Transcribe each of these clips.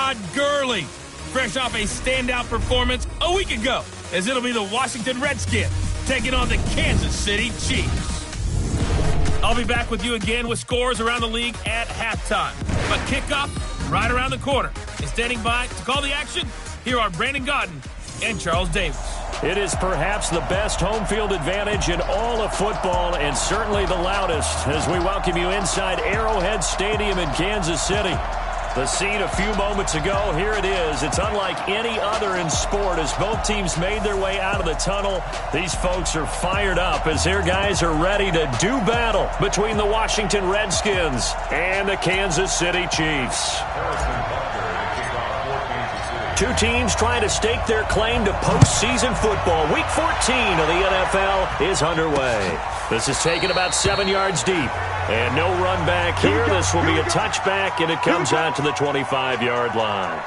Todd Gurley, fresh off a standout performance a week ago, as it'll be the Washington Redskins taking on the Kansas City Chiefs. I'll be back with you again with scores around the league at halftime. But kickoff right around the corner. And standing by to call the action, here are Brandon Godden and Charles Davis. It is perhaps the best home field advantage in all of football, and certainly the loudest, as we welcome you inside Arrowhead Stadium in Kansas City. The scene a few moments ago, here it is. It's unlike any other in sport as both teams made their way out of the tunnel. These folks are fired up as their guys are ready to do battle between the Washington Redskins and the Kansas City Chiefs. Two teams trying to stake their claim to postseason football. Week 14 of the NFL is underway. This is taken about 7 yards deep. And no run back here. This will be a touchback, and it comes out to the 25-yard line.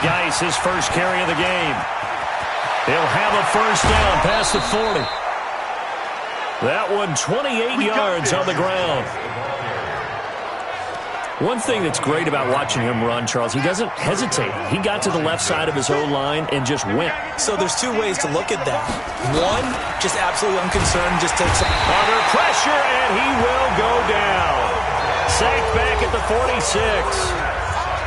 Geis, his first carry of the game. He'll have a first down past the 40. That one 28 yards on the ground. One thing that's great about watching him run, Charles, he doesn't hesitate. He got to the left side of his O-line and just went. So there's two ways to look at that. One, just absolutely unconcerned, just takes under pressure, and he will go down. Sacked back at the 46.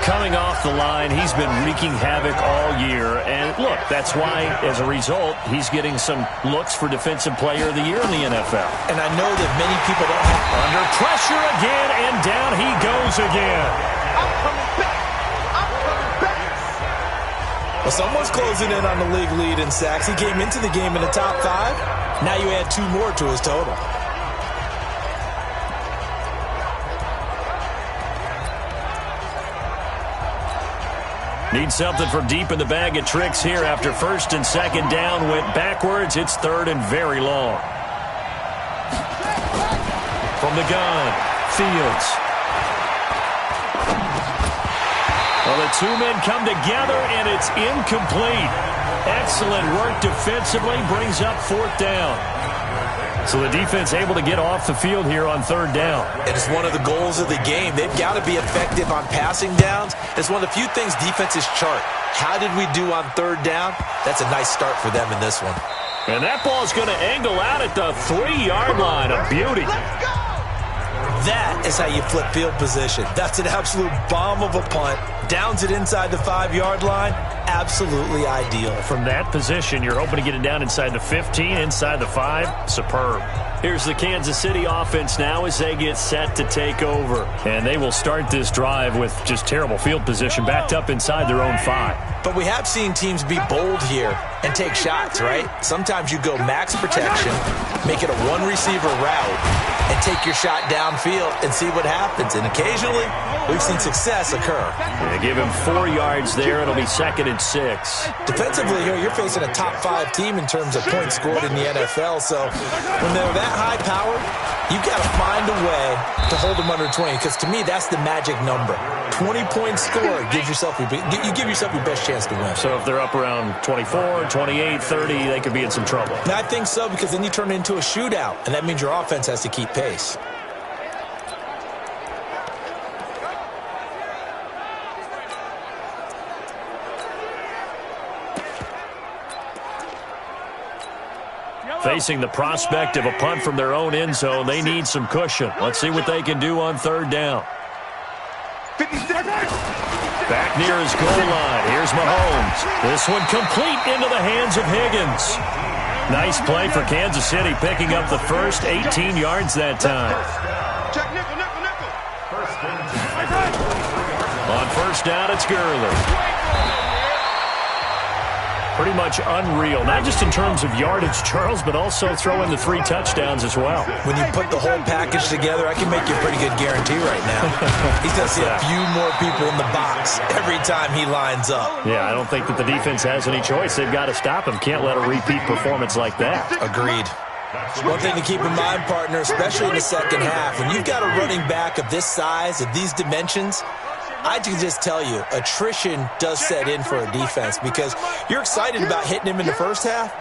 Coming off the line, he's been wreaking havoc all year. And look, that's why, as a result, he's getting some looks for Defensive Player of the Year in the NFL. And I know that many people don't have... Under pressure again, and down he goes again. I'm coming back. I'm coming back. Well, someone's closing in on the league lead in sacks. He came into the game in the top 5. Now you add 2 more to his total. Need something from deep in the bag of tricks here after first and second down went backwards. It's third and very long. From the gun, Fields. Well, the two men come together, and it's incomplete. Excellent work defensively, brings up fourth down. So the defense able to get off the field here on third down. It is one of the goals of the game. They've got to be effective on passing downs. It's one of the few things defenses chart. How did we do on third down? That's a nice start for them in this one. And that ball's going to angle out at the 3-yard line. A beauty. That is how you flip field position. That's an absolute bomb of a punt. Downs it inside the 5-yard line. Absolutely ideal. From that position, you're hoping to get it down inside the 15, inside the 5. Superb. Here's the Kansas City offense now as they get set to take over. And they will start this drive with just terrible field position, backed up inside their own 5. But we have seen teams be bold here and take shots, right? Sometimes you go max protection, make it a one-receiver route, and take your shot downfield and see what happens. And occasionally, we've seen success occur. Yeah, give him 4 yards there. It'll be 2nd and 6. Defensively here, you're facing a top 5 team in terms of points scored in the NFL. So when they're that high-powered, you've got to find a way to hold them under 20. Because to me, that's the magic number. 20 points scored gives yourself you give yourself your best chance to win. So if they're up around 24, 28, 30, they could be in some trouble. And I think so, because then you turn it into a shootout, and that means your offense has to keep pace. Facing the prospect of a punt from their own end zone, they need some cushion. Let's see what they can do on third down. Back near his goal line. Here's Mahomes. This one complete into the hands of Higgins. Nice play for Kansas City, picking up the first 18 yards that time. On first down, it's Gurley. Pretty much unreal, not just in terms of yardage, Charles, but also throw in the 3 touchdowns as well. When you put the whole package together, I can make you a pretty good guarantee right now. He's going to see a few more people in the box every time he lines up. Yeah, I don't think that the defense has any choice. They've got to stop him. Can't let a repeat performance like that. Agreed. One thing to keep in mind, partner, especially in the second half, when you've got a running back of this size, of these dimensions, I can just tell you, attrition does set in for a defense because you're excited about hitting him in the first half.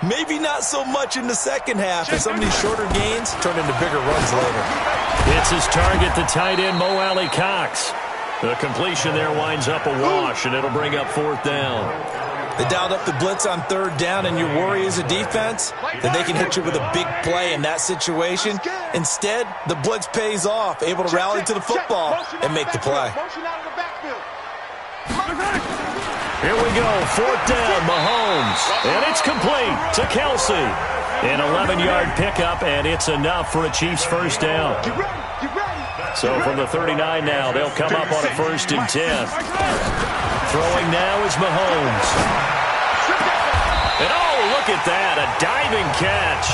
Maybe not so much in the second half, and some of these shorter gains turn into bigger runs later. It's his target, the tight end, Mo Alley Cox. The completion there winds up a wash, and it'll bring up 4th down. They dialed up the blitz on 3rd down, and your worry as a defense that they can hit you with a big play in that situation. Instead, the blitz pays off, able to rally to the football and make the play. Here we go, 4th down, Mahomes, and it's complete to Kelsey. An 11-yard pickup, and it's enough for a Chiefs first down. So from the 39 now, they'll come up on a 1st and 10. Throwing now is Mahomes. And oh, look at that, a diving catch.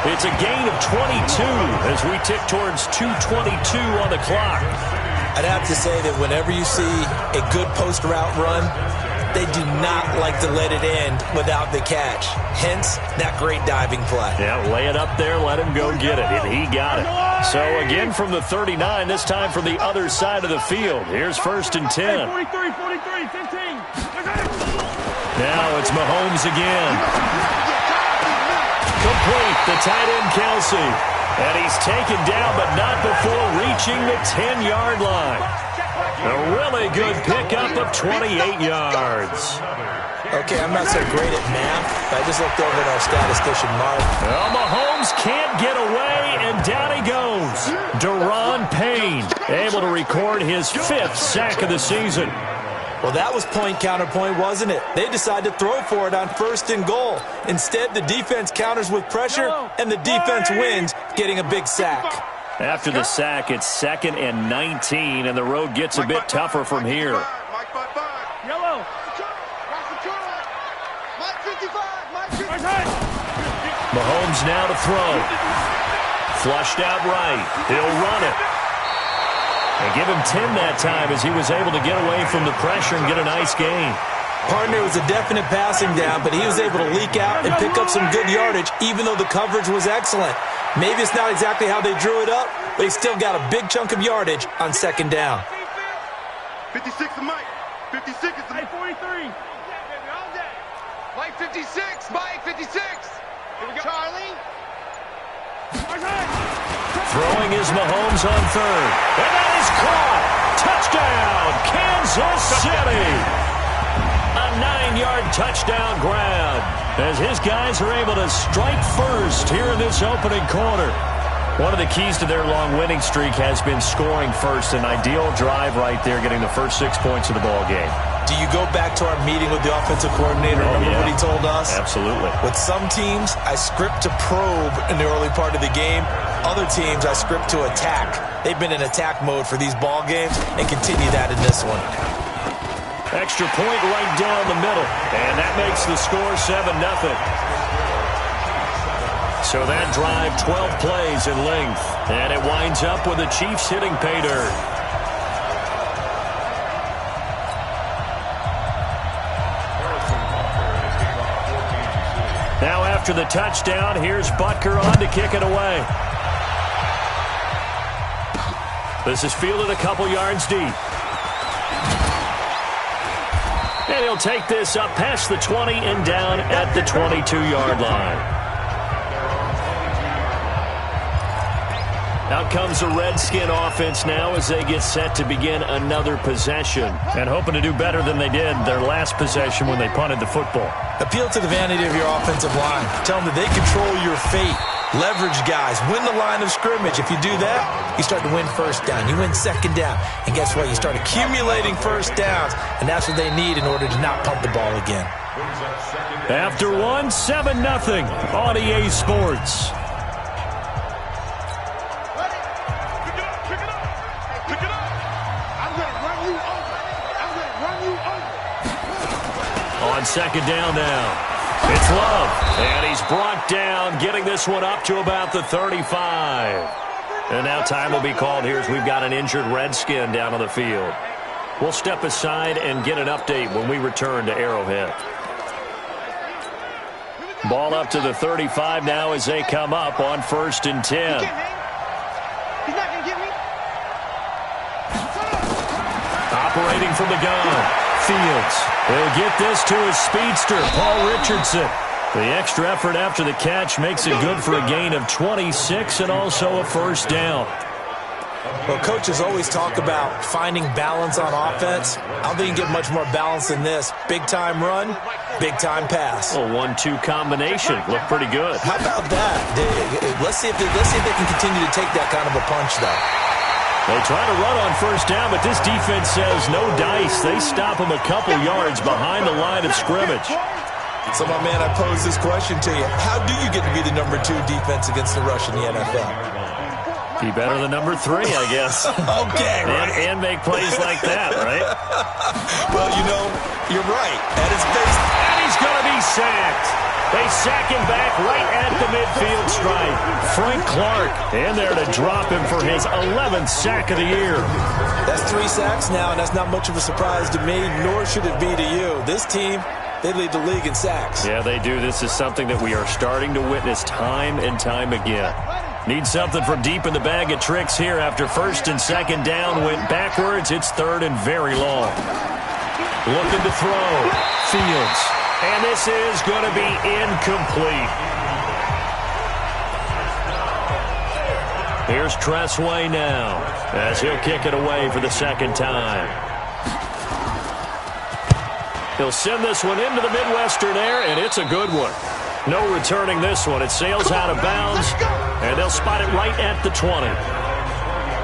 It's a gain of 22 as we tick towards 2:22 on the clock. I'd have to say that whenever you see a good post route run, they do not like to let it end without the catch. Hence, that great diving play. Yeah, lay it up there, let him go get it, and he got it. So again from the 39, this time from the other side of the field. Here's 1st and 10. 43, 15. Now it's Mahomes again. Complete, the tight end Kelsey. And he's taken down, but not before reaching the 10-yard line. A really good pickup of 28 yards. Okay, I'm not so great at math, but I just looked over at our statistician, Mark. Well, Mahomes can't get away, and down he goes. Deron Payne able to record his 5th sack of the season. Well, that was point counterpoint, wasn't it? They decided to throw for it on 1st and goal. Instead, the defense counters with pressure, and the defense wins, getting a big sack. After the sack, it's 2nd and 19, and the road gets a bit tougher from here. Yellow. Mahomes now to throw. Flushed out right. He'll run it. They give him 10 that time as he was able to get away from the pressure and get a nice gain. Partner, was a definite passing down, but he was able to leak out and pick up some good yardage, even though the coverage was excellent. Maybe it's not exactly how they drew it up, but he still got a big chunk of yardage on 2nd down. 56 is Mike. 56 is Mike. 43. Mike 56. Mike 56. Here we go. Charlie. Throwing is Mahomes on 3rd. And that is caught. Touchdown, Kansas City. A 9-yard touchdown grab as his guys are able to strike first here in this opening quarter. One of the keys to their long winning streak has been scoring first. An ideal drive right there, getting the first 6 points of the ball game. Do you go back to our meeting with the offensive coordinator? Remember what he told us? Absolutely. With some teams, I script to probe in the early part of the game. Other teams, I script to attack. They've been in attack mode for these ball games and continue that in this one. Extra point right down the middle, and that makes the score 7-0. So that drive, 12 plays in length, and it winds up with the Chiefs hitting pay dirt. Now after the touchdown, here's Butker on to kick it away. This is fielded a couple yards deep. And he'll take this up past the 20 and down at the 22-yard line. Out comes the Redskin offense now as they get set to begin another possession. And hoping to do better than they did their last possession when they punted the football. Appeal to the vanity of your offensive line. Tell them that they control your fate. Leverage guys. Win the line of scrimmage. If you do that, you start to win 1st down. You win 2nd down. And guess what? You start accumulating 1st downs. And that's what they need in order to not punt the ball again. After one, 7-0 on EA Sports. On 2nd down now. It's Love, and he's brought down, getting this one up to about the 35. And now time will be called here as we've got an injured Redskin down on the field. We'll step aside and get an update when we return to Arrowhead. Ball up to the 35 now as they come up on 1st and 10. He's not going to get me. Operating from the gun, Fields. He'll get this to his speedster, Paul Richardson. The extra effort after the catch makes it good for a gain of 26 and also a 1st down. Well, coaches always talk about finding balance on offense. I don't think you can get much more balance than this. Big-time run, big-time pass. A 1-2 combination. Looked pretty good. How about that? Let's see if they can continue to take that kind of a punch, though. They try to run on 1st down, but this defense says no dice. They stop them a couple yards behind the line of scrimmage. So, my man, I pose this question to you. How do you get to be the number 2 defense against the rush in the NFL? Be better than number 3, I guess. Okay, right. And make plays like that, right? Well, you know, you're right. At its base. And he's going to be sacked. They sack him back right at the midfield stripe. Frank Clark in there to drop him for his 11th sack of the year. That's 3 sacks now, and that's not much of a surprise to me, nor should it be to you. This team, they lead the league in sacks. Yeah, they do. This is something that we are starting to witness time and time again. Need something from deep in the bag of tricks here after 1st and 2nd down. Went backwards. It's 3rd and very long. Looking to throw. Fields. And this is going to be incomplete. Here's Tressway now as he'll kick it away for the 2nd time. He'll send this one into the Midwestern air, and it's a good one. No returning this one. It sails out of bounds, and they'll spot it right at the 20.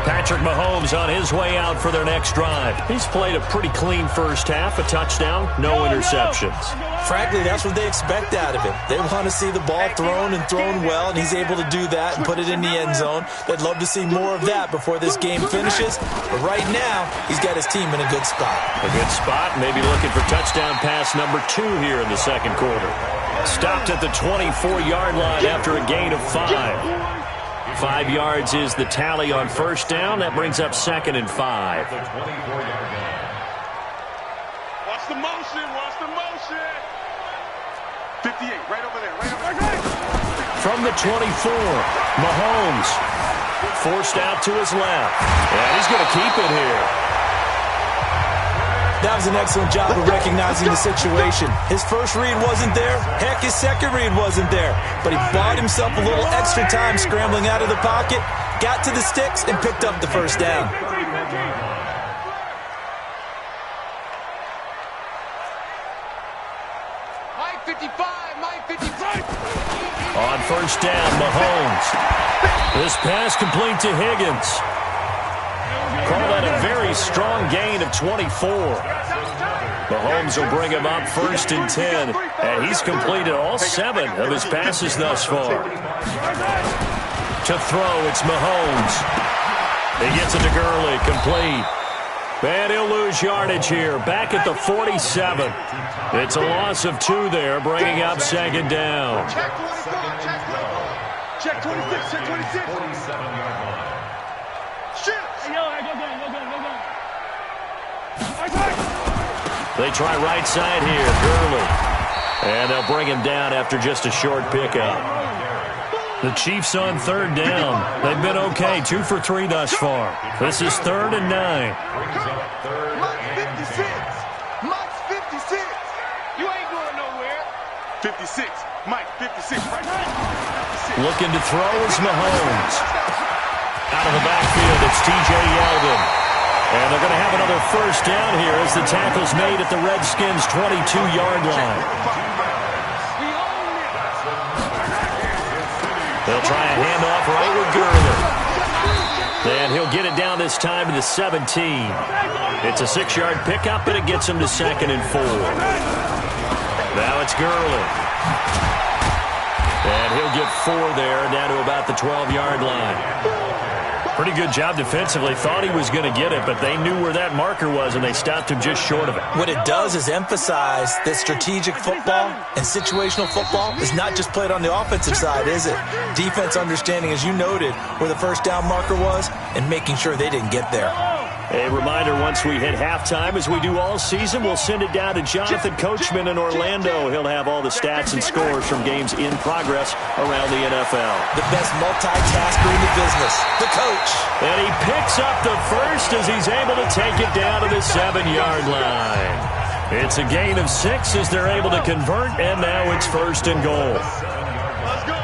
Patrick Mahomes on his way out for their next drive. He's played a pretty clean 1st half, a touchdown, no interceptions. Frankly, that's what they expect out of him. They want to see the ball thrown and thrown well, and he's able to do that and put it in the end zone. They'd love to see more of that before this game finishes. But right now, he's got his team in a good spot. A good spot, maybe looking for touchdown pass number 2 here in the 2nd quarter. Stopped at the 24-yard line after a gain of 5. 5 yards is the tally on 1st down. That brings up 2nd and 5. Watch the motion. Watch the motion. 58, right over there. Right over there. From the 24, Mahomes forced out to his left. And he's going to keep it here. That was an excellent job of recognizing the situation. His first read wasn't there. Heck, his second read wasn't there. But he bought himself a little extra time scrambling out of the pocket, got to the sticks, and picked up the 1st down. Mike 55, Mike 55. On 1st down, Mahomes. This pass complete to Higgins. Call that a very strong gain of 24. Mahomes will bring him up 1st and 10, and he's completed all 7 of his passes thus far. To throw, it's Mahomes. He gets it to Gurley, complete. And he'll lose yardage here, back at the 47. It's a loss of 2 there, bringing up 2nd down. Check 24, check 26, check 26. 47-yard line. Shit. They try right side here, Gurley. And they'll bring him down after just a short pickup. The Chiefs on 3rd down. They've been okay, 2 for 3 thus far. This is 3rd and 9. Mike 56. Mike 56. You ain't going nowhere. 56, Mike 56, right there. Looking to throw is Mahomes. Out of the backfield, it's T.J. Yeldon. And they're going to have another 1st down here as the tackle's made at the Redskins' 22-yard line. They'll try a handoff right with Gurley. And he'll get it down this time to the 17. It's a 6-yard pickup, and it gets him to 2nd and 4. Now it's Gurley. And he'll get 4 there, down to about the 12-yard line. Pretty good job defensively. Thought he was going to get it, but they knew where that marker was, and they stopped him just short of it. What it does is emphasize that strategic football and situational football is not just played on the offensive side, is it? Defense understanding, as you noted, where the 1st down marker was and making sure they didn't get there. A reminder, once we hit halftime, as we do all season, we'll send it down to Jonathan Coachman in Orlando. He'll have all the stats and scores from games in progress around the NFL. The best multitasker in the business, the coach. And he picks up the first as he's able to take it down to the 7-yard line. It's a gain of 6 as they're able to convert, and now it's 1st and goal. Let's go.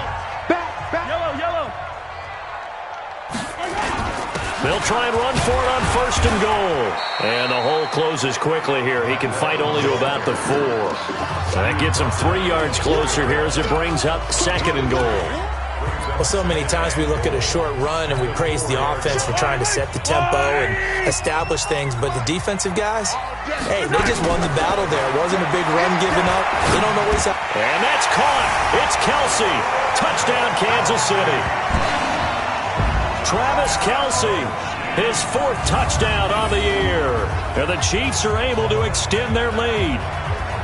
Back. Yellow. They'll try and run for it on 1st and goal. And the hole closes quickly here. He can fight only to about the 4. That gets him 3 yards closer here as it brings up 2nd and goal. Well, so many times we look at a short run and we praise the offense for trying to set the tempo and establish things, but the defensive guys, hey, they just won the battle there. It wasn't a big run given up. They don't always have... And that's caught. It's Kelsey. Touchdown, Kansas City. Travis Kelsey, his 4th touchdown on the year. And the Chiefs are able to extend their lead.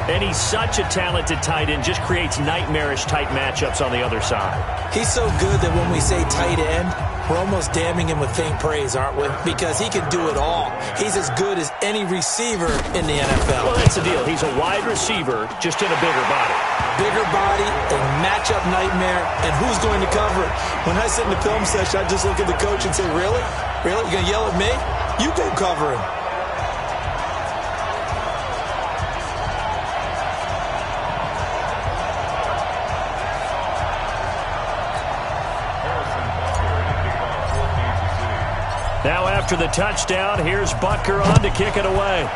And he's such a talented tight end, just creates nightmarish-type matchups on the other side. He's so good that when we say tight end, we're almost damning him with faint praise, aren't we? Because he can do it all. He's as good as any receiver in the NFL. Well, that's the deal. He's a wide receiver, just in a bigger body. Bigger body, a matchup nightmare, and who's going to cover it? When I sit in the film session, I just look at the coach and say, really? Really? You're going to yell at me? You go cover him. Now after the touchdown, here's Butker on to kick it away.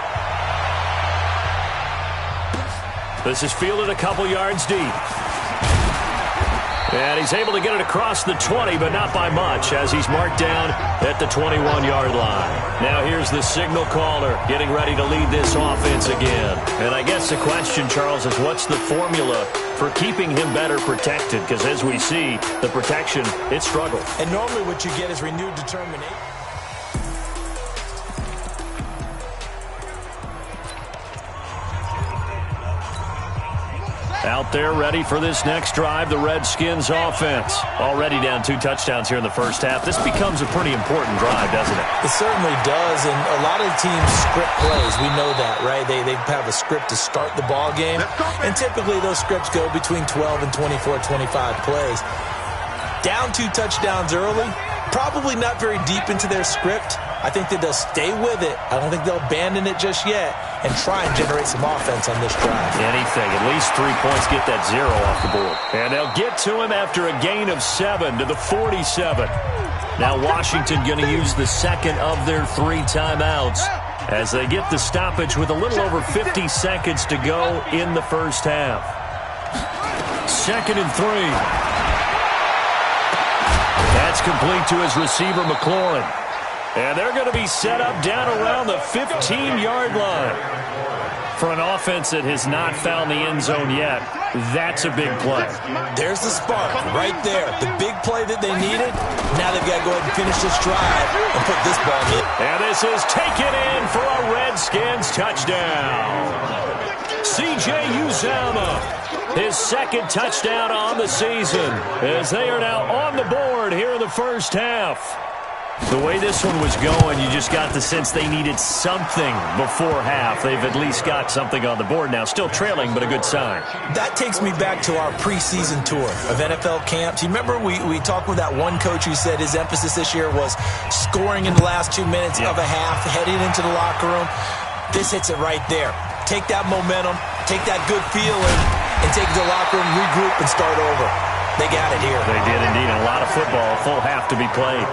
This is fielded a couple yards deep. And he's able to get it across the 20, but not by much, as he's marked down at the 21-yard line. Now here's the signal caller getting ready to lead this offense again. And I guess the question, Charles, is what's the formula for keeping him better protected? Because as we see, the protection, it struggled. And normally what you get is renewed determination. Out there ready for this next drive, the Redskins offense. Already down 2 touchdowns here in the first half. This becomes a pretty important drive, doesn't it? It certainly does, and a lot of teams script plays. We know that, right? They have a script to start the ball game, and typically those scripts go between 12 and 24, 25 plays. Down 2 touchdowns early, probably not very deep into their script. I think that they'll stay with it. I don't think they'll abandon it just yet and try and generate some offense on this drive. Anything. At least 3 points, get that 0 off the board. And they'll get to him after a gain of 7 to the 47. Now Washington going to use the second of their 3 timeouts as they get the stoppage with a little over 50 seconds to go in the first half. 2nd and 3. That's complete to his receiver, McLaurin. And they're going to be set up down around the 15-yard line. For an offense that has not found the end zone yet, that's a big play. There's the spark right there. The big play that they needed. Now they've got to go ahead and finish this drive and put this ball in. And this is taken in for a Redskins touchdown. C.J. Uzomah, his 2nd touchdown on the season, as they are now on the board here in the first half. The way this one was going, you just got the sense they needed something before half. They've at least got something on the board now. Still trailing, but a good sign. That takes me back to our preseason tour of NFL camps. You remember we talked with that one coach who said his emphasis this year was scoring in the last 2 minutes of a half, heading into the locker room. This hits it right there. Take that momentum, take that good feeling, and take it to the locker room, regroup, and start over. They got it here. They did indeed. A lot of football, a full half to be played.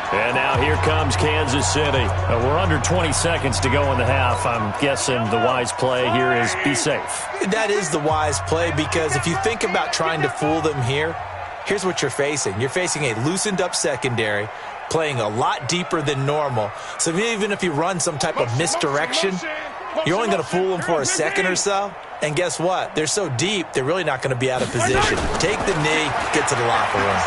And now here comes Kansas City. We're under 20 seconds to go in the half. I'm guessing the wise play here is be safe. That is the wise play, because if you think about trying to fool them here, here's what you're facing. You're facing a loosened up secondary, playing a lot deeper than normal. So even if you run some type of misdirection, you're only going to fool them for a second or so. And guess what? They're so deep, they're really not going to be out of position. Take the knee, get to the locker room.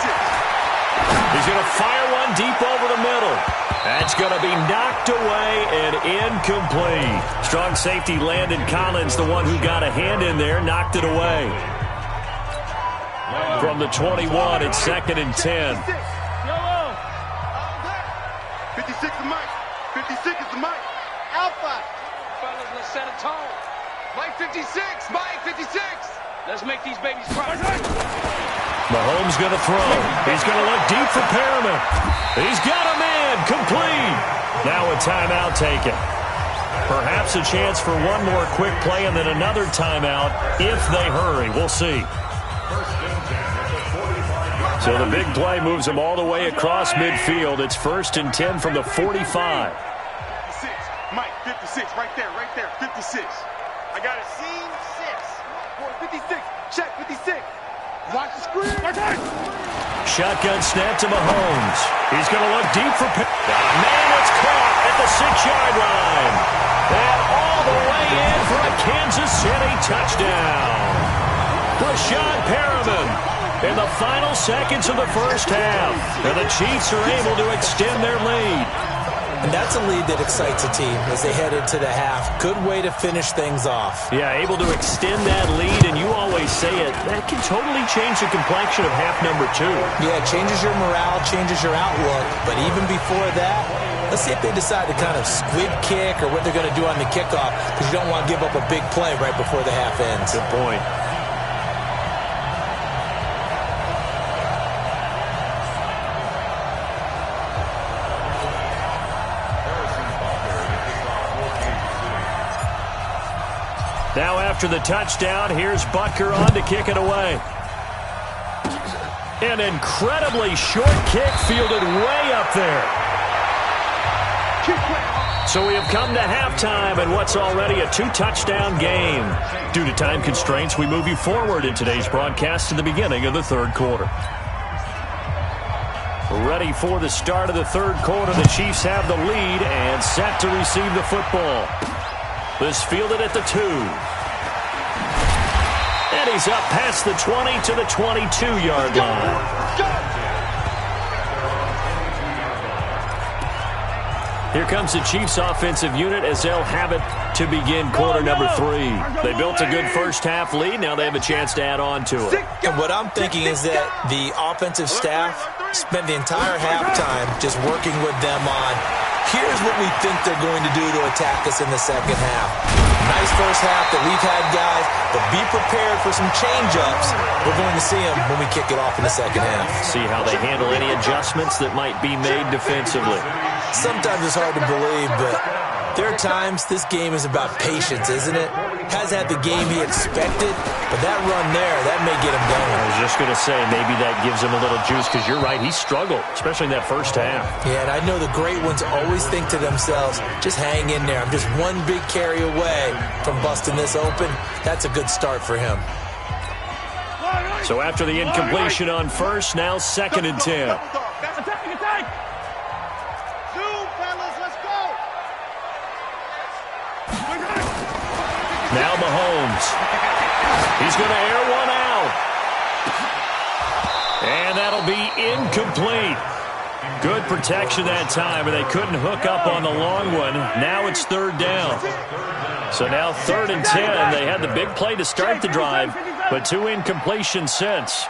He's going to fire one deep over the middle. That's going to be knocked away and incomplete. Strong safety Landon Collins, the one who got a hand in there, knocked it away. From the 21, it's 2nd and 10. the mic. 56 is the mic. Alpha. Fellas, let's set a tone. Mike 56, Mike 56. Let's make these babies cry. Mahomes going to throw. He's going to look deep for Perriman. He's got a man. Complete. Now a timeout taken. Perhaps a chance for one more quick play and then another timeout if they hurry. We'll see. So the big play moves them all the way across midfield. It's 1st and 10 from the 45. 56. Mike 56. Right there. 56. I got it. Scene 6. 56. Check 56. Watch the screen. Shotgun snap to Mahomes. He's going to look deep for man, it's caught at the 6-yard line. And all the way in for a Kansas City touchdown. Rashad Perriman in the final seconds of the first half. And the Chiefs are able to extend their lead. And that's a lead that excites a team as they head into the half. Good way to finish things off. Yeah, able to extend that lead, and you always say it, that can totally change the complexion of half number 2. Yeah, it changes your morale, changes your outlook. But even before that, let's see if they decide to kind of squib kick or what they're going to do on the kickoff, because you don't want to give up a big play right before the half ends. Good point. Now after the touchdown, here's Butker on to kick it away. An incredibly short kick fielded way up there. So we have come to halftime in what's already a 2-touchdown game. Due to time constraints, we move you forward in today's broadcast to the beginning of the third quarter. Ready for the start of the third quarter. The Chiefs have the lead and set to receive the football. This fielded at the 2. And he's up past the 20 to the 22-yard line. Here comes the Chiefs offensive unit as they'll have it to begin quarter number 3. They built a good first half lead. Now they have a chance to add on to it. And what I'm thinking is that the offensive staff spent the entire halftime just working with them on, here's what we think they're going to do to attack us in the second half. Nice first half that we've had, guys, but be prepared for some change-ups. We're going to see them when we kick it off in the second half. See how they handle any adjustments that might be made defensively. Sometimes it's hard to believe, but there are times this game is about patience, isn't it? Has had the game he expected, but that run there, that may get him going. I was just going to say, maybe that gives him a little juice, because you're right, he struggled, especially in that first half. Yeah, and I know the great ones always think to themselves, just hang in there. I'm just one big carry away from busting this open. That's a good start for him. So after the incompletion on first, now 2nd and 10. Now Mahomes. He's going to air one out. And that'll be incomplete. Good protection that time, and they couldn't hook up on the long one. Now it's 3rd down. So now 3rd and 10. They had the big play to start the drive, but 2 incompletions since.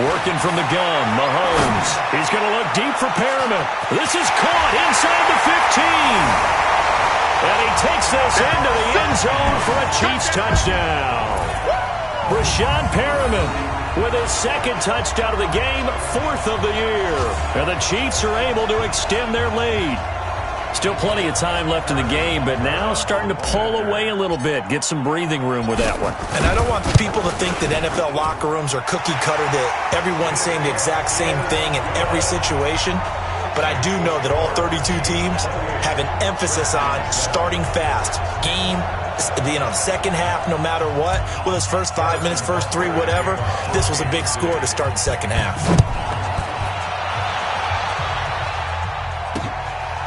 Working from the gun, Mahomes. He's going to look deep for Perriman. This is caught inside the 15. And he takes this into the end zone for a Chiefs touchdown. Rashad Perriman with his 2nd touchdown of the game, 4th of the year. And the Chiefs are able to extend their lead. Still plenty of time left in the game, but now starting to pull away a little bit. Get some breathing room with that one. And I don't want people to think that NFL locker rooms are cookie cutter, that everyone's saying the exact same thing in every situation. But I do know that all 32 teams have an emphasis on starting fast. Game, second half, no matter what. Well, it's first 5 minutes, first 3, whatever. This was a big score to start the second half.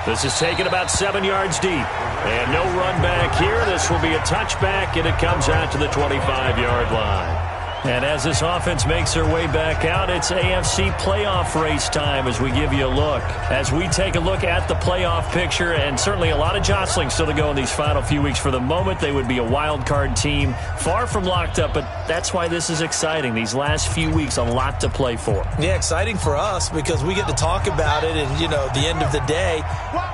This is taken about 7 yards deep. And no run back here. This will be a touchback, and it comes out to the 25-yard line. And as this offense makes their way back out, it's AFC playoff race time as we give you a look. As we take a look at the playoff picture, and certainly a lot of jostling still to go in these final few weeks. For the moment, they would be a wild card team, far from locked up, but That's why this is exciting. These last few weeks, a lot to play for. Yeah, exciting for us because we get to talk about it. And, at the end of the day,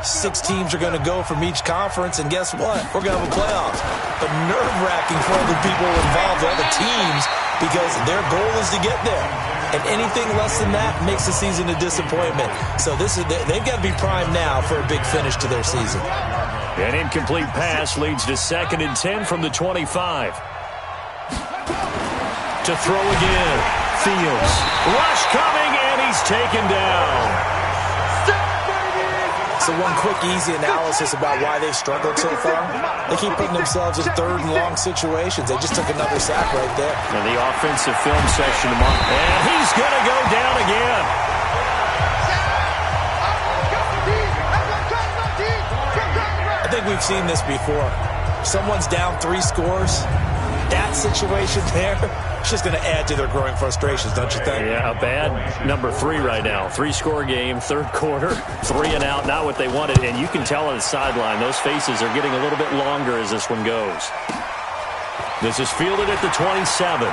6 teams are going to go from each conference. And guess what? We're going to have a playoffs. But nerve-wracking for all the people involved, all the teams, because their goal is to get there. And anything less than that makes the season a disappointment. So they've got to be primed now for a big finish to their season. An incomplete pass leads to 2nd and 10 from the 25. To throw again. Fields. Rush coming, and he's taken down. So one quick, easy analysis about why they've struggled so far. They keep putting themselves in 3rd and long situations. They just took another sack right there. And the offensive film section, and he's going to go down again. I think we've seen this before. Someone's down 3 scores. That situation there, it's just going to add to their growing frustrations, don't you think? Yeah, a bad number 3 right now. 3-score game, 3rd quarter, 3 and out, not what they wanted. And you can tell on the sideline, those faces are getting a little bit longer as this one goes. This is fielded at the 27.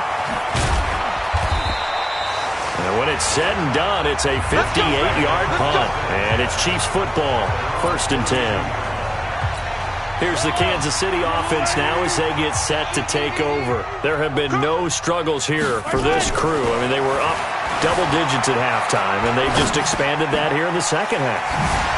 And when it's said and done, it's a 58-yard punt. And it's Chiefs football, 1st and 10. Here's the Kansas City offense now as they get set to take over. There have been no struggles here for this crew. I mean, they were up double digits at halftime, and they just expanded that here in the second half.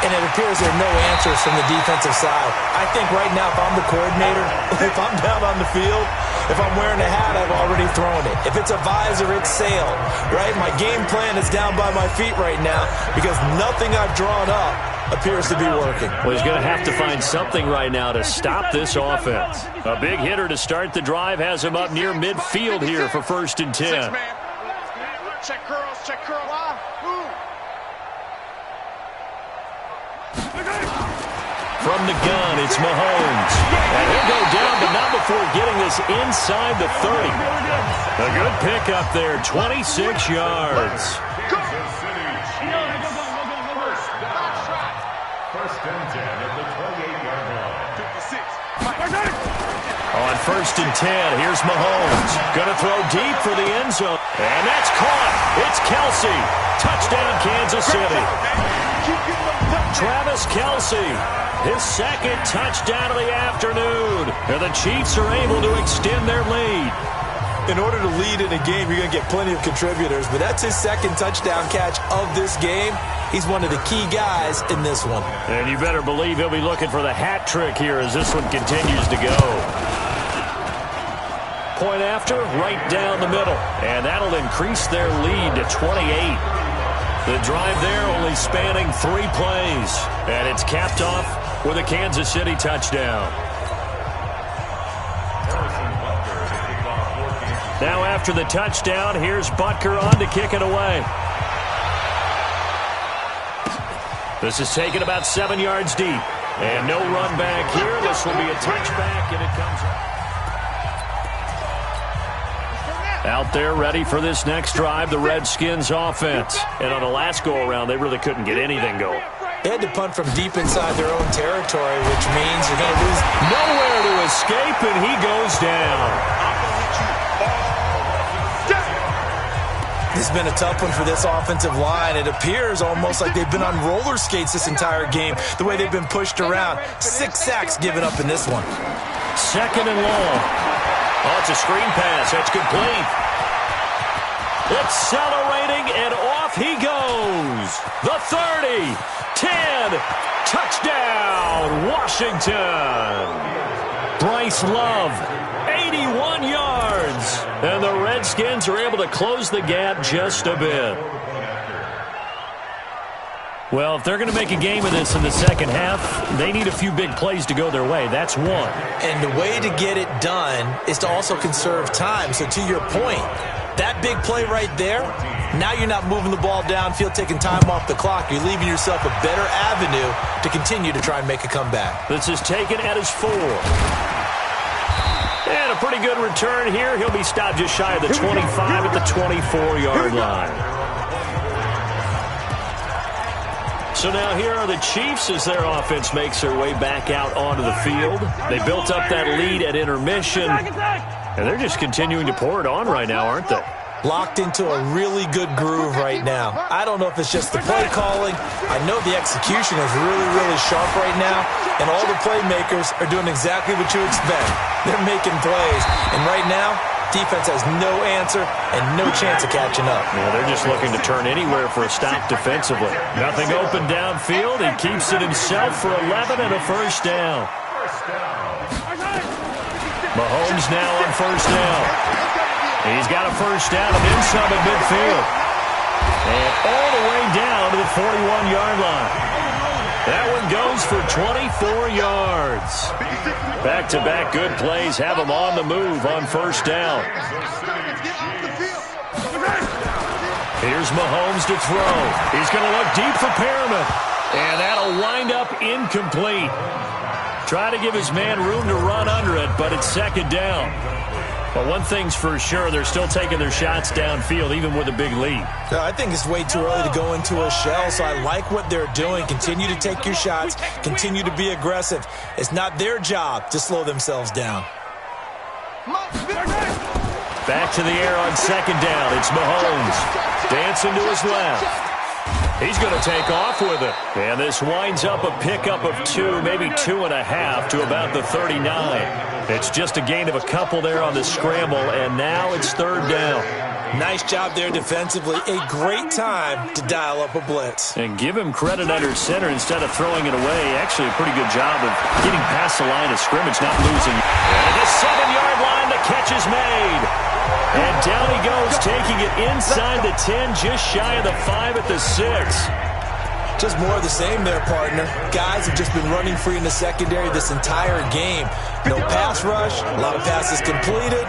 And it appears there are no answers from the defensive side. I think right now, if I'm the coordinator, if I'm down on the field, if I'm wearing a hat, I've already thrown it. If it's a visor, it's sailed, right? My game plan is down by my feet right now because nothing I've drawn up appears to be working. Well, he's going to have to find something right now to stop this offense. A big hitter to start the drive has him up near midfield here for 1st and 10. Check curls, check curls. From the gun, it's Mahomes. And he'll go down, but not before getting this inside the 30. A good pickup there, 26 yards. On 1st and 10, here's Mahomes. Going to throw deep for the end zone. And that's caught. It's Kelsey. Touchdown, Kansas City. Travis Kelsey, his 2nd touchdown of the afternoon. And the Chiefs are able to extend their lead. In order to lead in a game, you're going to get plenty of contributors, but that's his 2nd touchdown catch of this game. He's one of the key guys in this one. And you better believe he'll be looking for the hat trick here as this one continues to go. Point after, right down the middle. And that'll increase their lead to 28. The drive there only spanning 3 plays. And it's capped off with a Kansas City touchdown. Now after the touchdown, here's Butker on to kick it away. This is taken about 7 yards deep. And no run back here. This will be a touchback, and it comes out there ready for this next drive, the Redskins offense. And on the last go-around, they really couldn't get anything going. They had to punt from deep inside their own territory, which means you're going to lose. Nowhere to escape, and he goes down. This has been a tough one for this offensive line. It appears almost like they've been on roller skates this entire game, the way they've been pushed around. 6 sacks given up in this one. 2nd and long. Oh, it's a screen pass. That's complete. Accelerating, and off he goes. The 30, 10, touchdown, Washington. Bryce Love, 81 yards. And the Redskins are able to close the gap just a bit. Well, if they're going to make a game of this in the second half, they need a few big plays to go their way. That's one. And the way to get it done is to also conserve time. So to your point, that big play right there, now you're not moving the ball downfield, taking time off the clock. You're leaving yourself a better avenue to continue to try and make a comeback. This is taken at his 4. And a pretty good return here. He'll be stopped just shy of the 25 at the 24-yard line. So now here are the Chiefs as their offense makes their way back out onto the field. They built up that lead at intermission. And they're just continuing to pour it on right now, aren't they? Locked into a really good groove right now. I don't know if it's just the play calling. I know the execution is really, really sharp right now, and all the playmakers are doing exactly what you expect. They're making plays, and right now, defense has no answer and no chance of catching up. Yeah, they're just looking to turn anywhere for a stop defensively. Nothing open downfield. He keeps it himself for 11 and a first down. Mahomes now on first down. He's got a first down and then some at midfield. And all the way down to the 41-yard line. That one goes for 24 yards. Back-to-back good plays have him on the move on first down. Here's Mahomes to throw. He's going to look deep for Perriman. And that'll wind up incomplete. Try to give his man room to run under it, but it's second down. But one thing's for sure, they're still taking their shots downfield, even with a big lead. I think it's way too early to go into a shell, so I like what they're doing. Continue to take your shots. Continue to be aggressive. It's not their job to slow themselves down. Back to the air on second down. It's Mahomes. Dancing to his left. He's going to take off with it. And this winds up a pickup of 2, maybe 2.5 to about the 39. It's just a gain of a couple there on the scramble, and now it's third down. Nice job there defensively. A great time to dial up a blitz. And give him credit under center instead of throwing it away. Actually, a pretty good job of getting past the line of scrimmage, not losing. And the 7-yard line, the catch is made. And down he goes, taking it inside the 10, just shy of the 5 at the 6. Just more of the same there, partner. Guys have just been running free in the secondary this entire game. No pass rush, a lot of passes completed.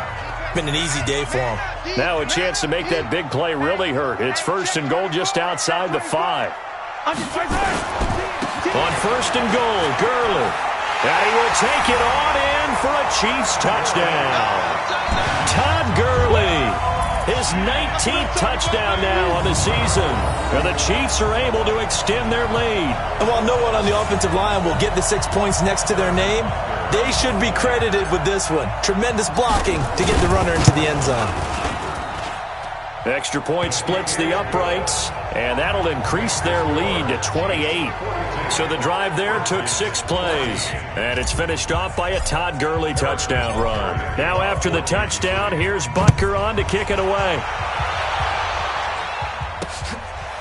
Been an easy day for them. Now a chance to make that big play really hurt. It's first and goal just outside the 5. On first and goal, Gurley. And he will take it on in for a Chiefs touchdown. Todd Gurley, his 19th touchdown now on the season. And the Chiefs are able to extend their lead. And while no one on the offensive line will get the 6 points next to their name, they should be credited with this one. Tremendous blocking to get the runner into the end zone. Extra point splits the uprights, and that'll increase their lead to 28. So the drive there took 6 plays, and it's finished off by a Todd Gurley touchdown run. Now after the touchdown, here's Butker on to kick it away.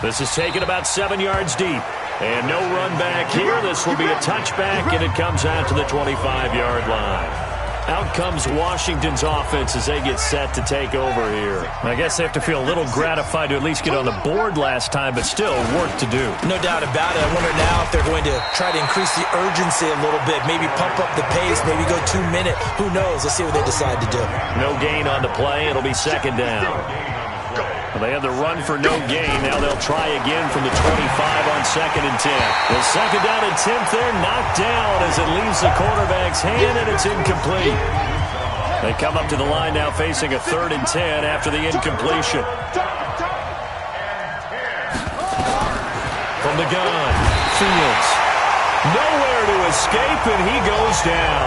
This is taken about 7 yards deep. And no run back here. This will be a touchback, and it comes out to the 25-yard line. Out comes Washington's offense as they get set to take over here. I guess they have to feel a little gratified to at least get on the board last time, but still work to do. No doubt about it. I wonder now if they're going to try to increase the urgency a little bit, maybe pump up the pace, maybe go 2 minute. Who knows? Let's see what they decide to do. No gain on the play. It'll be second down. Well, they had the run for no gain. Now they'll try again from the 25 on second and 10. The second down attempt there knocked down as it leaves the quarterback's hand, and it's incomplete. They come up to the line now facing a 3rd and 10 after the incompletion. From the gun, Fields. Nowhere to escape, and he goes down.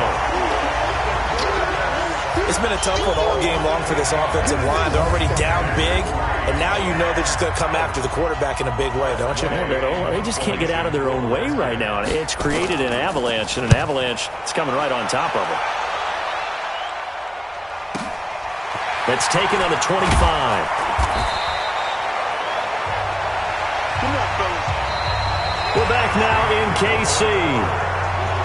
It's been a tough one all game long for this offensive line. They're already down big, and now you know they're just going to come after the quarterback in a big way, don't you? They just can't get out of their own way right now. It's created an avalanche, and an avalanche is coming right on top of them. That's taken on the 25. We're back now in KC.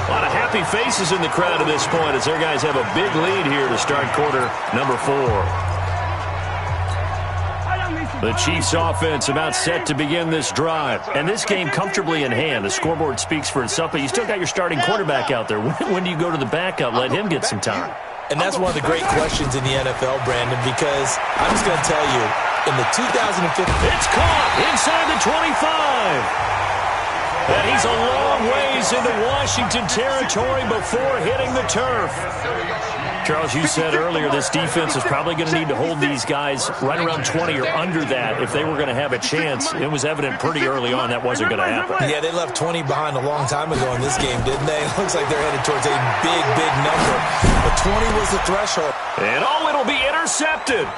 A lot of happy faces in the crowd at this point as their guys have a big lead here to start quarter number 4. The Chiefs offense about set to begin this drive. And this game comfortably in hand. The scoreboard speaks for itself, but you still got your starting quarterback out there. When do you go to the backup? Let him get some time. And that's one of the great questions in the NFL, Brandon, because I'm just going to tell you, in the 2015... It's caught inside the 25. And he's a long ways into Washington territory before hitting the turf. Charles, you said earlier this defense is probably going to need to hold these guys right around 20 or under that if they were going to have a chance. It was evident pretty early on that wasn't going to happen. Yeah, they left 20 behind a long time ago in this game, didn't they? It looks like they're headed towards a big, big number. But 20 was the threshold. And it'll be intercepted.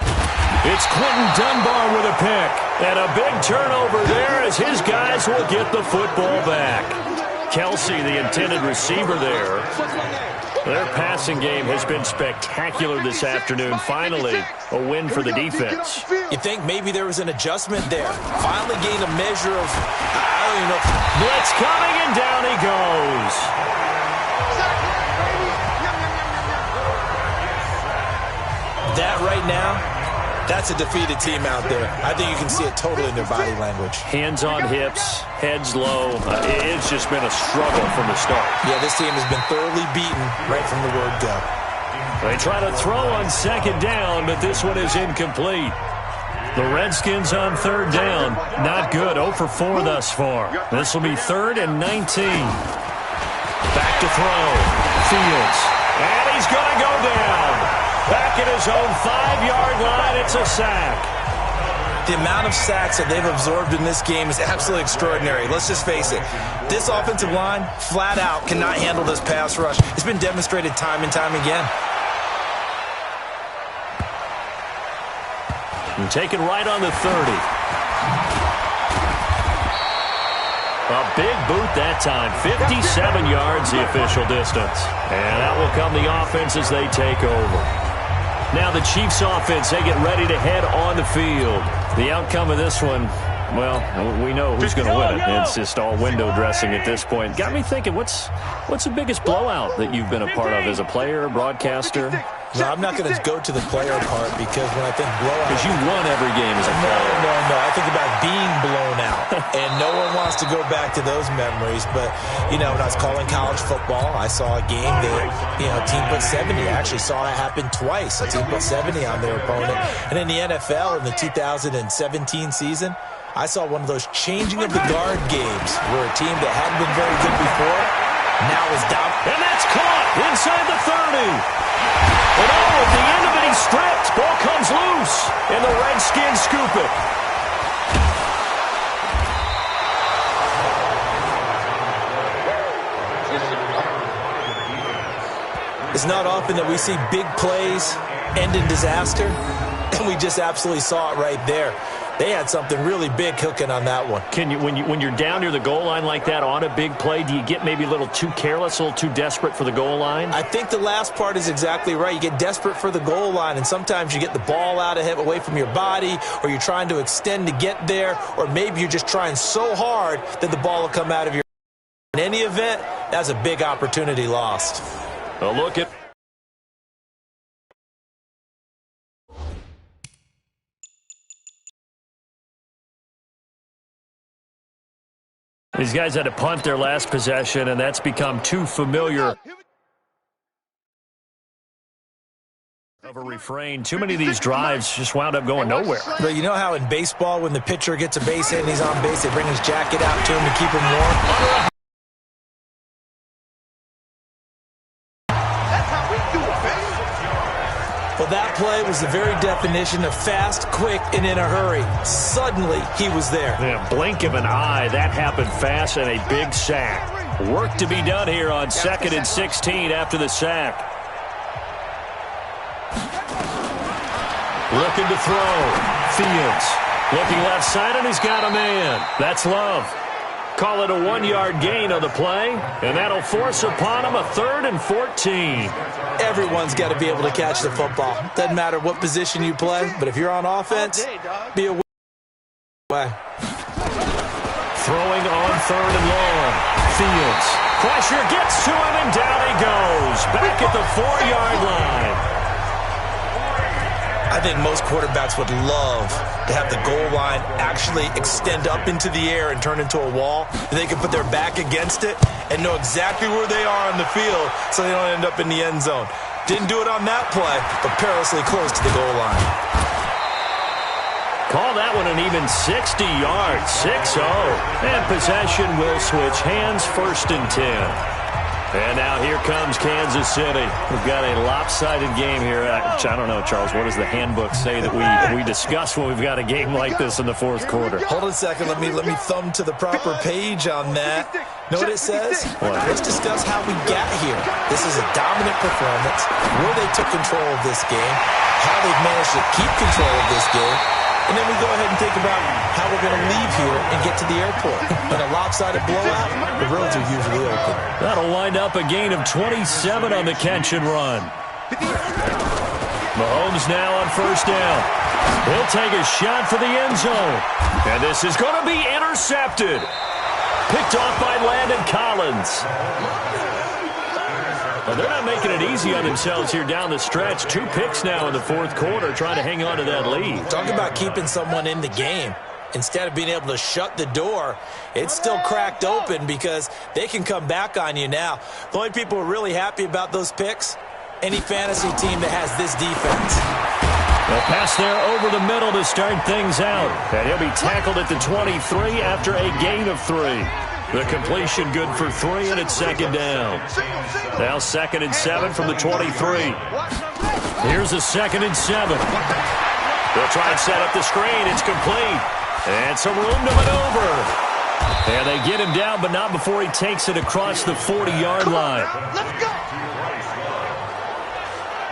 It's Quentin Dunbar with a pick. And a big turnover there as his guys will get the football back. Kelsey, the intended receiver there. Their passing game has been spectacular this afternoon. Finally, a win for the defense. You think maybe there was an adjustment there. Finally gained a measure of, I don't even know. Blitz coming, and down he goes. That right now, that's a defeated team out there. I think you can see it totally in their body language. Hands on hips, heads low. It's just been a struggle from the start. Yeah, this team has been thoroughly beaten right from the word go. They try to throw on second down, but this one is incomplete. The Redskins on third down. Not good. 0 for 4 thus far. This will be 3rd and 19. Back to throw. Fields. And he's going to go down. Back at his own 5-yard line, it's a sack. The amount of sacks that they've absorbed in this game is absolutely extraordinary. Let's just face it. This offensive line, flat out, cannot handle this pass rush. It's been demonstrated time and time again. And taken right on the 30. A big boot that time. 57 yards the official distance. And that will come the offense as they take over. Now the Chiefs offense, they get ready to head on the field. The outcome of this one, well, we know who's going to win it. It's just all window dressing at this point. Got me thinking, what's the biggest blowout that you've been a part of as a player, broadcaster? No, I'm not going to go to the player part because when I think blowout... Because you won every game as a player. No. I think about being blown out. And no one wants to go back to those memories. But, when I was calling college football, I saw a game that, a team put 70. I actually saw it happen twice. A team put 70 on their opponent. And in the NFL, in the 2017 season, I saw one of those changing of the guard games where a team that hadn't been very good before now is down. And that's caught inside the 30. And at the end of it, he's stripped. Ball comes loose, and the Redskins scoop it. It's not often that we see big plays end in disaster, and we just absolutely saw it right there. They had something really big cooking on that one. Can you, when you're down near the goal line like that on a big play, do you get maybe a little too careless, a little too desperate for the goal line? I think the last part is exactly right. You get desperate for the goal line, and sometimes you get the ball out of him away from your body, or you're trying to extend to get there, or maybe you're just trying so hard that the ball will come out of your... In any event, that's a big opportunity lost. A look at... These guys had to punt their last possession, and that's become too familiar of a refrain. Too many of these drives just wound up going nowhere. But you know how in baseball, when the pitcher gets a base hit and he's on base, they bring his jacket out to him to keep him warm? Well, that play was the very definition of fast, quick, and in a hurry. Suddenly, he was there. Yeah, blink of an eye. That happened fast and a big sack. Work to be done here on 2nd and 16 after the sack. Looking to throw. Fields. Looking left side, and he's got a man. That's Love. Call it a 1-yard gain on the play, and that'll force upon him a 3rd and 14. Everyone's got to be able to catch the football. Doesn't matter what position you play, but if you're on offense, be aware. Throwing on 3rd and long. Fields. Pressure gets to him, and down he goes. Back at the 4-yard line. I think most quarterbacks would love to have the goal line actually extend up into the air and turn into a wall. They can put their back against it and know exactly where they are on the field so they don't end up in the end zone. Didn't do it on that play, but perilously close to the goal line. Call that one an even 60 yards, 6-0. And possession will switch hands, 1st and 10. And now here comes Kansas City. We've got a lopsided game here. I don't know, Charles, what does the handbook say that we discuss when we've got a game like this in the fourth quarter? Hold on a second. Let me thumb to the proper page on that. Know what it says? What? Let's discuss how we got here. This is a dominant performance, where they took control of this game, how they've managed to keep control of this game, and then we go ahead and think about how we're going to leave here and get to the airport. In a lopsided blowout, the roads are usually open. That'll wind up a gain of 27 on the catch and run. Mahomes now on first down. He'll take a shot for the end zone. And this is going to be intercepted. Picked off by Landon Collins. Well, they're not making it easy on themselves here down the stretch. 2 picks now in the fourth quarter, trying to hang on to that lead. Talk about keeping someone in the game. Instead of being able to shut the door, it's still cracked open because they can come back on you now. The only people who are really happy about those picks, any fantasy team that has this defense. They'll pass there over the middle to start things out. And he'll be tackled at the 23 after a gain of 3. The completion good for 3, and it's second down. Now 2nd and 7 from the 23. Here's a 2nd and 7. They'll try and set up the screen. It's complete. And some room to maneuver. And they get him down, but not before he takes it across the 40-yard line. Let's go.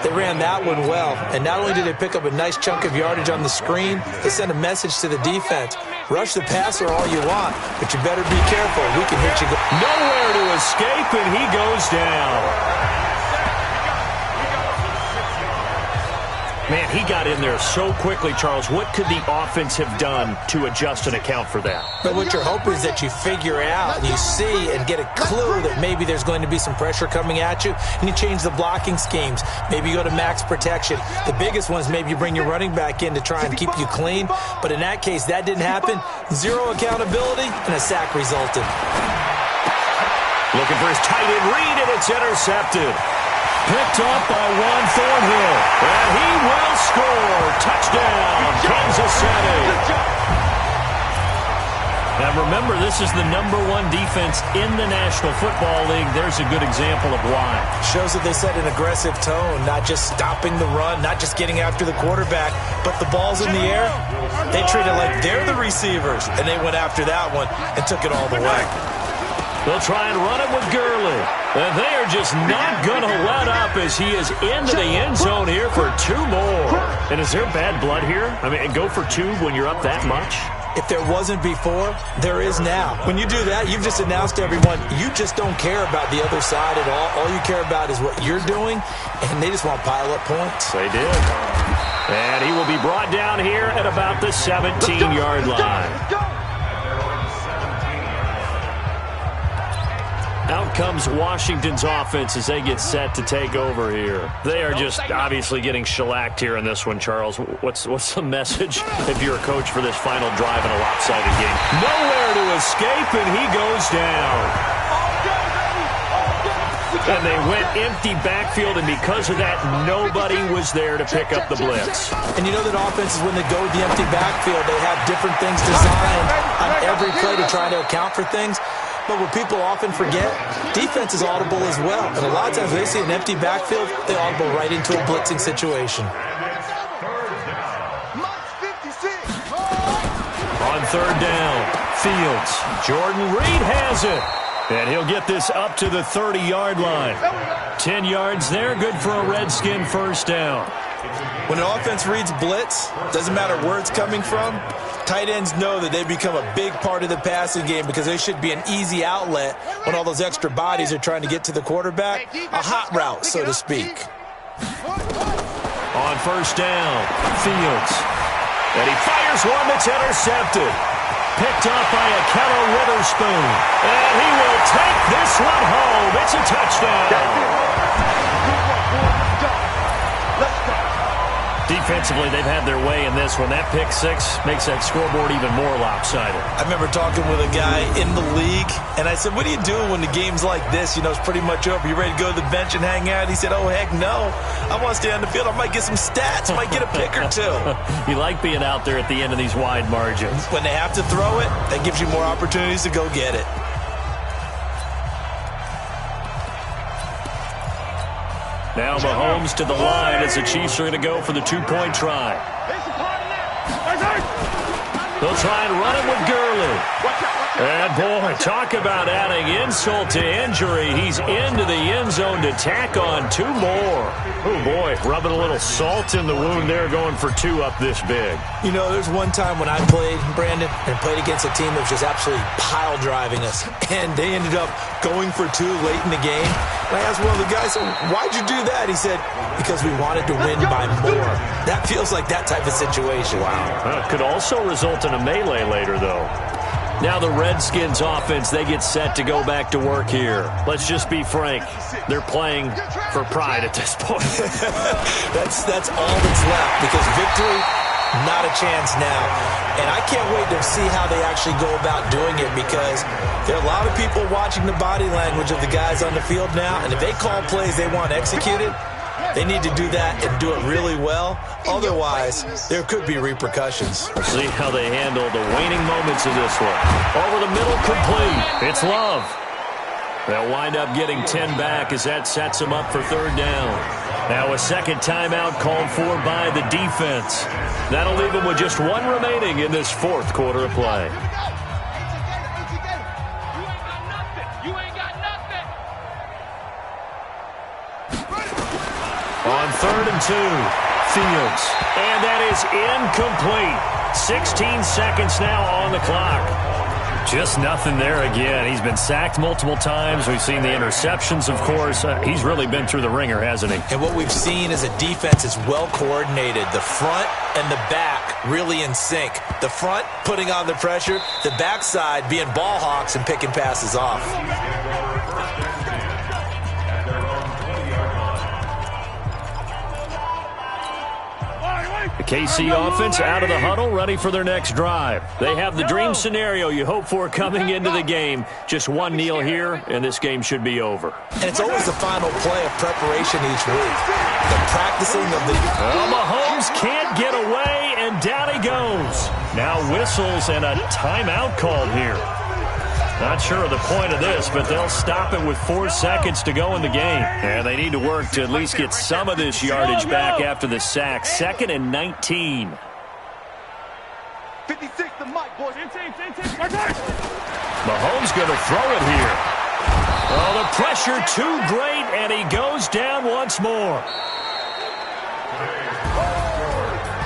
They ran that one well, and not only did they pick up a nice chunk of yardage on the screen, they sent a message to the defense. Rush the passer all you want, but you better be careful. We can hit you. Nowhere to escape, and he goes down. Man, he got in there so quickly, Charles. What could the offense have done to adjust and account for that? But what you're hoping is that you figure out and you see and get a clue that maybe there's going to be some pressure coming at you, and you change the blocking schemes. Maybe you go to max protection. The biggest one is maybe you bring your running back in to try and keep you clean. But in that case, that didn't happen. 0 accountability, and a sack resulted. Looking for his tight end read, and it's intercepted. Picked up by Juan Thornhill. And he will score. Touchdown, Kansas City. Now remember, this is the #1 defense in the National Football League. There's a good example of why. Shows that they set an aggressive tone, not just stopping the run, not just getting after the quarterback, but the ball's in the air. They treat it like they're the receivers, and they went after that one and took it all the way. They'll try and run it with Gurley. And they are just not going to let up as he is into the end zone here for 2 more. And is there bad blood here? I mean, go for 2 when you're up that much? If there wasn't before, there is now. When you do that, you've just announced to everyone, you just don't care about the other side at all. All you care about is what you're doing, and they just want pile-up points. They did. And he will be brought down here at about the 17-yard line. Out comes Washington's offense as they get set to take over here. They are just obviously getting shellacked here in this one, Charles. What's the message if you're a coach for this final drive in a lopsided game? Nowhere to escape, and he goes down. And they went empty backfield, and because of that, nobody was there to pick up the blitz. And you know that offenses, when they go with the empty backfield, they have different things designed on every play to try to account for things. But what people often forget, defense is audible as well. And a lot of times when they see an empty backfield, they audible right into a blitzing situation. On 3rd down, Fields. Jordan Reed has it. And he'll get this up to the 30-yard line. 10 yards there, good for a Redskin first down. When an offense reads blitz, doesn't matter where it's coming from, tight ends know that they become a big part of the passing game because they should be an easy outlet when all those extra bodies are trying to get to the quarterback. A hot route, so to speak. On 1st down, Fields. And he fires one that's intercepted. Picked up by Akello Witherspoon. And he will take this one home. It's a touchdown. Defensively, they've had their way in this one. That pick 6 makes that scoreboard even more lopsided. I remember talking with a guy in the league, and I said, what do you do when the game's like this? You know, it's pretty much over. You ready to go to the bench and hang out? He said, oh, heck no. I want to stay on the field. I might get some stats. I might get a pick or 2. You like being out there at the end of these wide margins. When they have to throw it, that gives you more opportunities to go get it. Now Mahomes to the line as the Chiefs are going to go for the two-point try. They'll try and run it with Gurley. And, boy, talk about adding insult to injury. He's into the end zone to tack on two more. Oh, boy, rubbing a little salt in the wound there, going for two up this big. You know, there's one time when I played, Brandon, and played against a team that was just absolutely pile driving us, and they ended up going for two late in the game. And I asked one of the guys, why'd you do that? He said, because we wanted to win by more. That feels like that type of situation. Wow. Could also result in a melee later, though. Now the Redskins offense, they get set to go back to work here. Let's just be frank. They're playing for pride at this point. That's all that's left, because victory, not a chance now. And I can't wait to see how they actually go about doing it, because there are a lot of people watching the body language of the guys on the field now, and if they call plays they want executed, they need to do that and do it really well. Otherwise, there could be repercussions. We'll see how they handle the waning moments of this one. Over the middle, complete. It's Love. They'll wind up getting 10 back as that sets them up for third down. Now a second timeout called for by the defense. That'll leave them with just one remaining in this fourth quarter of play. On 3rd and 2, Fields. And that is incomplete. 16 seconds now on the clock. Just nothing there again. He's been sacked multiple times. We've seen the interceptions, of course. He's really been through the ringer, hasn't he? And what we've seen is a defense is well coordinated. The front and the back really in sync. The front putting on the pressure. The backside being ball hawks and picking passes off. The KC offense out of the huddle, ready for their next drive. They have the dream scenario you hope for coming into the game. Just one kneel here, and this game should be over. And it's always the final play of preparation each week. The practicing of the... Well, Mahomes can't get away, and down he goes. Now whistles and a timeout called here. Not sure of the point of this, but they'll stop it with 4 seconds to go in the game. And they need to work to at least get some of this yardage back after the sack. 2nd and 19. 56 to Mike, boys. Mahomes going to throw it here. Oh, the pressure too great, and he goes down once more.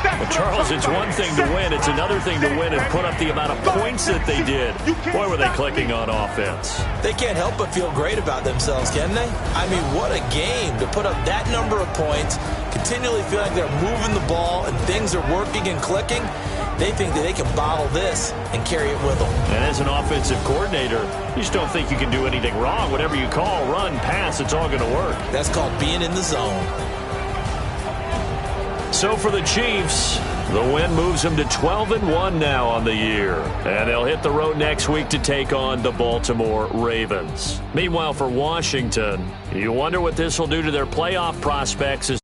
Well, Charles, it's one thing to win. It's another thing to win and put up the amount of points that they did. Boy, were they clicking on offense. They can't help but feel great about themselves, can they? I mean, what a game to put up that number of points, continually feel like they're moving the ball and things are working and clicking. They think that they can bottle this and carry it with them. And as an offensive coordinator, you just don't think you can do anything wrong. Whatever you call, run, pass, it's all going to work. That's called being in the zone. So for the Chiefs, the win moves them to 12-1 now on the year. And they'll hit the road next week to take on the Baltimore Ravens. Meanwhile, for Washington, you wonder what this will do to their playoff prospects as